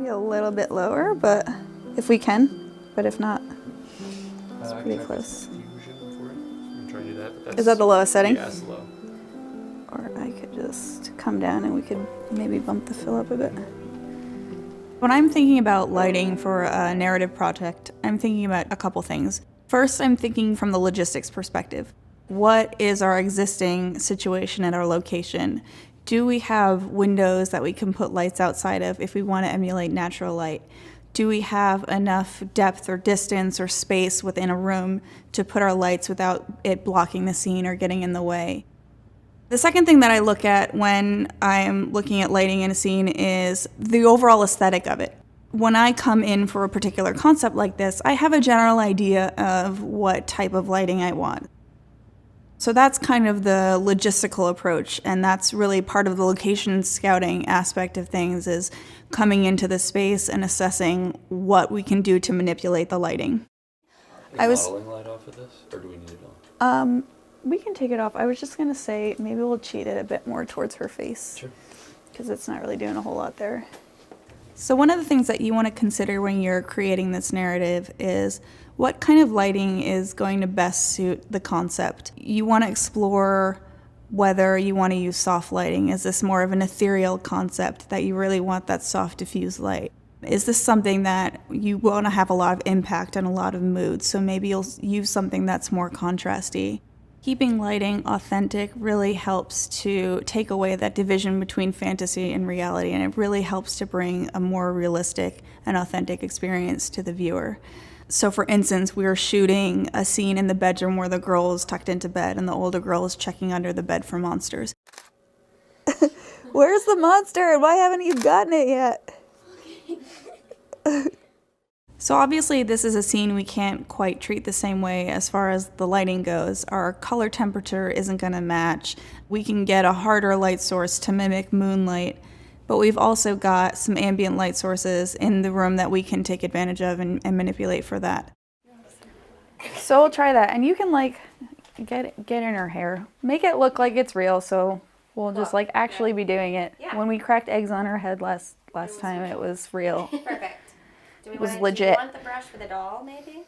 a little bit lower, but if we can, but if not, it's pretty close. Try to do that, but that's, is that the lowest setting? Yeah, it's low. Or I could just come down and we could maybe bump the fill up a bit. When I'm thinking about lighting for a narrative project, I'm thinking about a couple things. First, I'm thinking from the logistics perspective. What is our existing situation at our location? Do we have windows that we can put lights outside of if we want to emulate natural light? Do we have enough depth or distance or space within a room to put our lights without it blocking the scene or getting in the way? The second thing that I look at when I'm looking at lighting in a scene is the overall aesthetic of it. When I come in for a particular concept like this, I have a general idea of what type of lighting I want. So that's kind of the logistical approach, and that's really part of the location scouting aspect of things, is coming into the space and assessing what we can do to manipulate the lighting. Modeling light off of this, or do we need it on? We can take it off. I was just gonna say maybe we'll cheat it a bit more towards her face. Sure. Because it's not really doing a whole lot there. So one of the things that you want to consider when you're creating this narrative is what kind of lighting is going to best suit the concept. You want to explore whether you want to use soft lighting. Is this more of an ethereal concept that you really want that soft diffuse light? Is this something that you want to have a lot of impact on a lot of moods? So maybe you'll use something that's more contrasty. Keeping lighting authentic really helps to take away that division between fantasy and reality, and it really helps to bring a more realistic and authentic experience to the viewer. So for instance, we were shooting a scene in the bedroom where the girl is tucked into bed and the older girl is checking under the bed for monsters. Where's the monster and why haven't you gotten it yet? So obviously this is a scene we can't quite treat the same way as far as the lighting goes. Our color temperature isn't going to match. We can get a harder light source to mimic moonlight, but we've also got some ambient light sources in the room that we can take advantage of and manipulate for that. So we'll try that, and you can like get in her hair. Make it look like it's real, so we'll just like actually be doing it. Yeah. When we cracked eggs on her head last time, it was real. Perfect. Do was Do legit. you want the brush for the doll, maybe?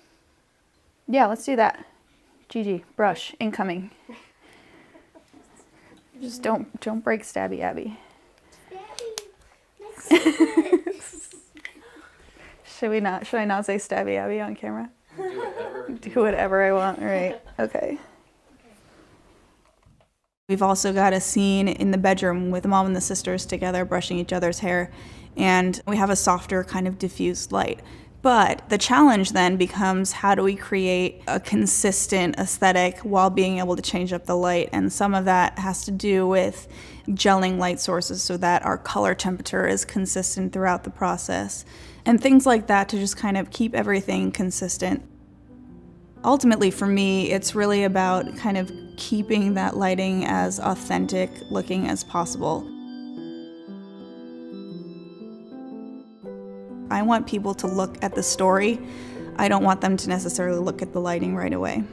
Yeah, let's do that. Gigi, brush, incoming. Just don't break Stabby Abby. Should I not say Stabby Abby on camera? Do whatever I want, right? Okay. We've also got a scene in the bedroom with the mom and the sisters together brushing each other's hair, and we have a softer kind of diffused light. But the challenge then becomes, how do we create a consistent aesthetic while being able to change up the light? And some of that has to do with gelling light sources so that our color temperature is consistent throughout the process, and things like that to just kind of keep everything consistent. Ultimately, for me, it's really about kind of keeping that lighting as authentic looking as possible. I want people to look at the story. I don't want them to necessarily look at the lighting right away.